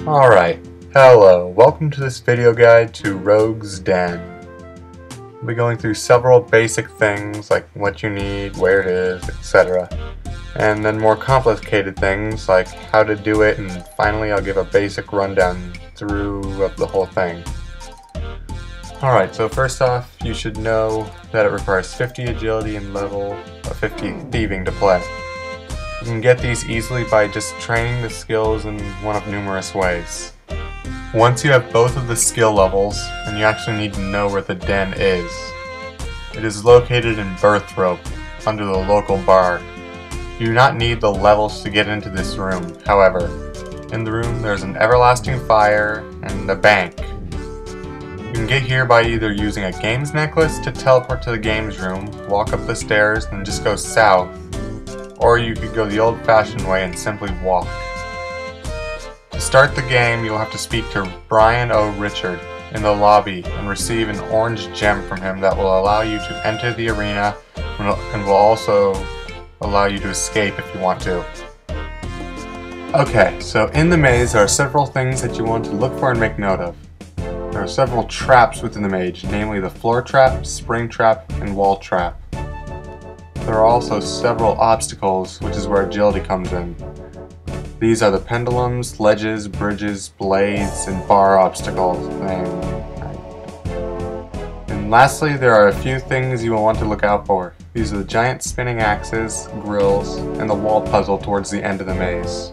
Alright, hello, welcome to this video guide to Rogue's Den. We'll be going through several basic things like what you need, where it is, etc. And then more complicated things like how to do it, and finally I'll give a basic rundown through of the whole thing. Alright, so first off, you should know that it requires 50 agility and level of 50 thieving to play. You can get these easily by just training the skills in one of numerous ways. Once you have both of the skill levels, then you actually need to know where the den is. It is located in Birth Rope, under the local bar. You do not need the levels to get into this room, however. In the room there's an everlasting fire and a bank. You can get here by either using a games necklace to teleport to the games room, walk up the stairs, and just go south. Or you could go the old-fashioned way and simply walk. To start the game, you'll have to speak to Brian O. Richard in the lobby and receive an orange gem from him that will allow you to enter the arena and will also allow you to escape if you want to. Okay, so in the maze there are several things that you want to look for and make note of. There are several traps within the maze, namely the floor trap, spring trap, and wall trap. There are also several obstacles, which is where agility comes in. These are the pendulums, ledges, bridges, blades, and bar obstacles. And lastly, there are a few things you will want to look out for. These are the giant spinning axes, grills, and the wall puzzle towards the end of the maze.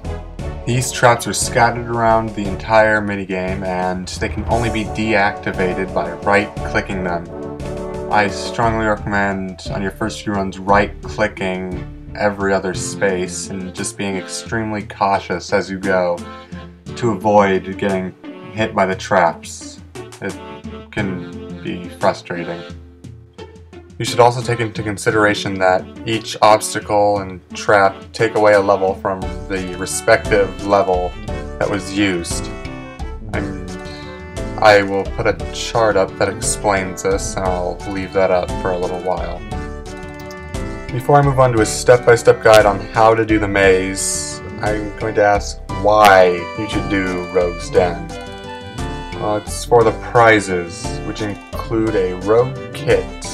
These traps are scattered around the entire minigame, and they can only be deactivated by right-clicking them. I strongly recommend on your first few runs right-clicking every other space and just being extremely cautious as you go to avoid getting hit by the traps. It can be frustrating. You should also take into consideration that each obstacle and trap take away a level from the respective level that was used. I will put a chart up that explains this, and I'll leave that up for a little while. Before I move on to a step-by-step guide on how to do the maze, I'm going to ask why you should do Rogue's Den. It's for the prizes, which include a rogue kit.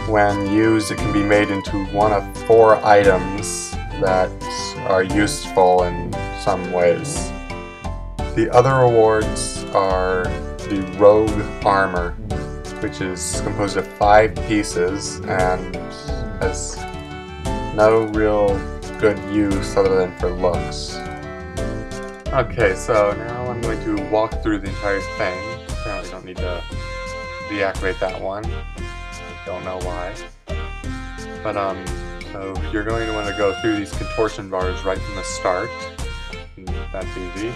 When used, it can be made into one of 4 items that are useful in some ways. The other rewards are the Rogue Armor, which is composed of 5 pieces and has no real good use other than for looks. Okay, so now I'm going to walk through the entire thing. Apparently don't need to deactivate that one. Don't know why. But so you're going to want to go through these contortion bars right from the start. And that's easy.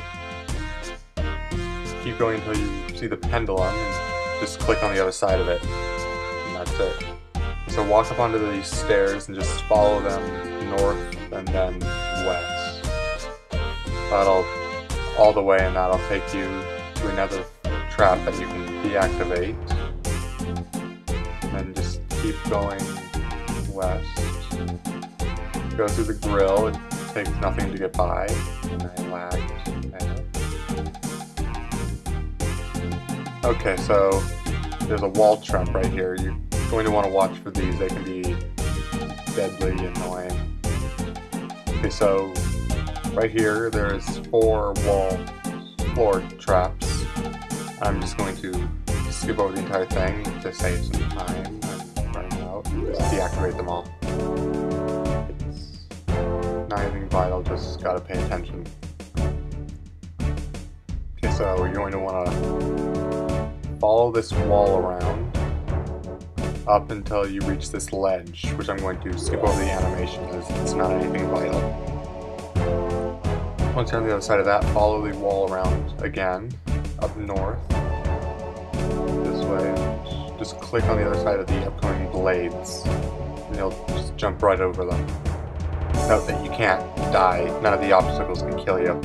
Keep going until you see the pendulum and just click on the other side of it. And that's it. So walk up onto these stairs and just follow them north and then west. That'll all the way, and that'll take you to another trap that you can deactivate. And then just keep going west. Go through the grill, it takes nothing to get by. And I lagged. Okay, so there's a wall trap right here. You're going to want to watch for these. They can be deadly annoying. Okay, so right here there's 4 floor traps. I'm just going to skip over the entire thing to save some time. I'm running out. Just deactivate them all. It's not anything vital, just gotta pay attention. Okay, so you're going to want to follow this wall around up until you reach this ledge, which I'm going to skip over the animation because it's not anything vital. Once you're on the other side of that, follow the wall around again, up north, this way, and just click on the other side of the upcoming blades, and you'll just jump right over them. Note that you can't die, none of the obstacles can kill you.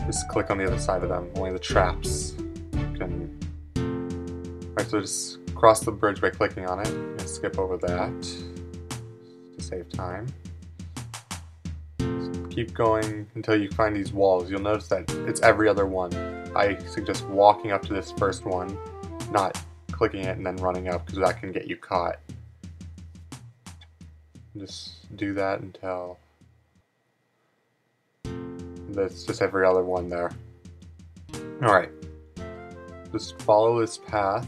Just click on the other side of them, only the traps can. Alright, so just cross the bridge by clicking on it, and skip over that to save time. keep going until you find these walls. You'll notice that it's every other one. I suggest walking up to this first one, not clicking it and then running up, because that can get you caught. Just do that until that's just every other one there. Alright, just follow this path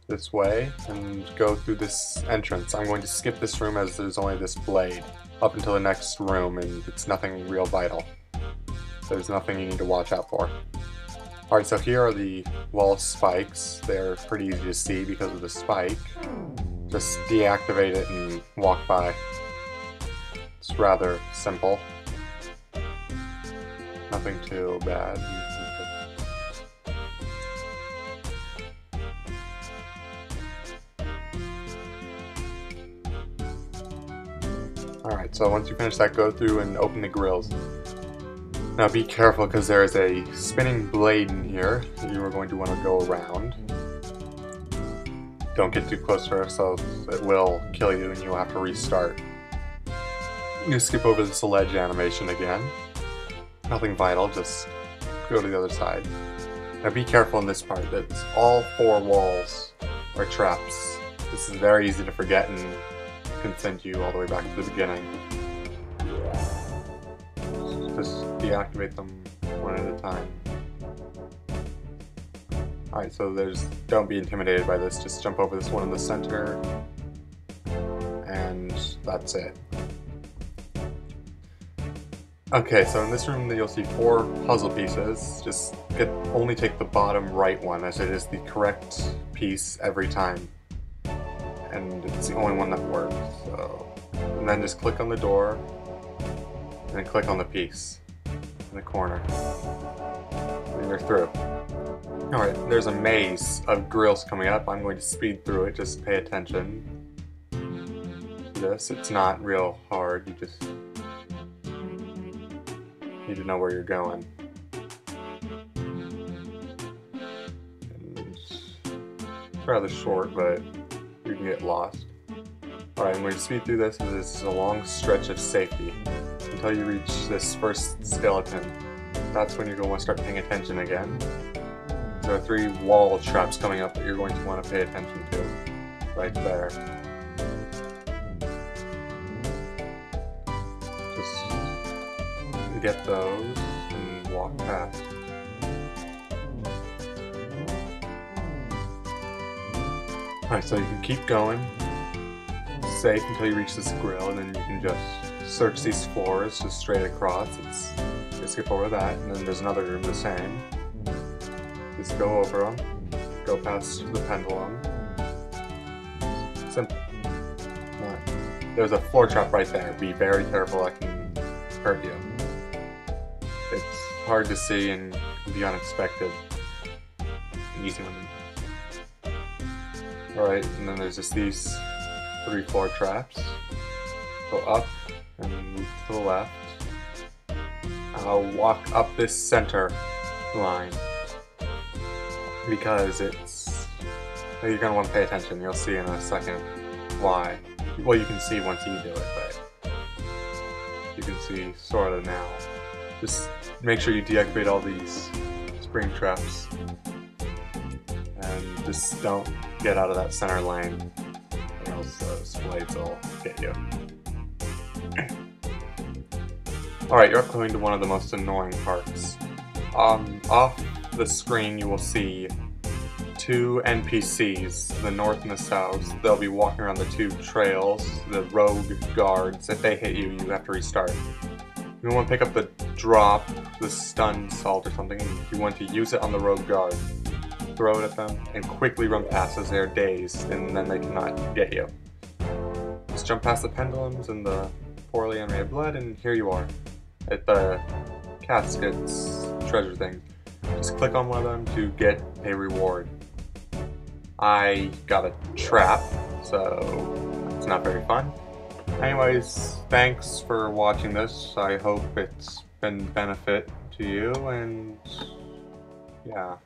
this way and go through this entrance. I'm going to skip this room as there's only this blade up until the next room, and it's nothing real vital. There's nothing you need to watch out for. Alright, so here are the wall spikes. They're pretty easy to see because of the spike. Just deactivate it and walk by. It's rather simple. Nothing too bad. Alright, so once you finish that, go through and open the grills. Now be careful, because there is a spinning blade in here that you are going to want to go around. Don't get too close to her, so it will kill you and you'll have to restart. You skip over this ledge animation again. Nothing vital, just go to the other side. Now be careful in this part, that all 4 walls are traps. This is very easy to forget and can send you all the way back to the beginning. Just deactivate them one at a time. Alright, so don't be intimidated by this, just jump over this one in the center, and that's it. Okay, so in this room you'll see 4 puzzle pieces. Just only take the bottom right one, as it is the correct piece every time. And it's the only one that works, so... And then just click on the door, and then click on the piece in the corner. And you're through. Alright, there's a maze of grills coming up. I'm going to speed through it, just pay attention. It's not real hard, you just need to know where you're going. And it's rather short, but you can get lost. Alright, I'm going to speed through this, as this is a long stretch of safety until you reach this first skeleton. That's when you're going to want to start paying attention again. There are 3 wall traps coming up that you're going to want to pay attention to. Right there. Just get those and walk past. Alright, so you can keep going, safe until you reach this grill, and then you can just search these floors just straight across. You skip over that, and then there's another room the same. Just go over them, go past the pendulum. Simple. There's a floor trap right there. Be very careful, that can hurt you. It's hard to see and can be unexpected. An easy one. Alright, and then there's just these 3 floor traps. Go up and move to the left. I'll walk up this center line, because you're going to want to pay attention. You'll see in a second why. Well, you can see once you do it, but you can see sort of now. Just make sure you deactivate all these spring traps, and just don't get out of that center lane, or else those blades will get you. Alright, you're coming to one of the most annoying parts. Off the screen you will see 2 NPCs, the north and the south. They'll be walking around the 2 trails, the rogue guards. If they hit you, you have to restart. You want to pick up the drop, the stun salt or something, and you want to use it on the rogue guard. Throw it at them, and quickly run past as they're dazed, and then they cannot get you. Just jump past the pendulums and the poorly animated blood, and here you are at the caskets treasure thing. Just click on one of them to get a reward. I got a trap, so it's not very fun. Anyways, thanks for watching this. I hope it's been benefit to you, and yeah.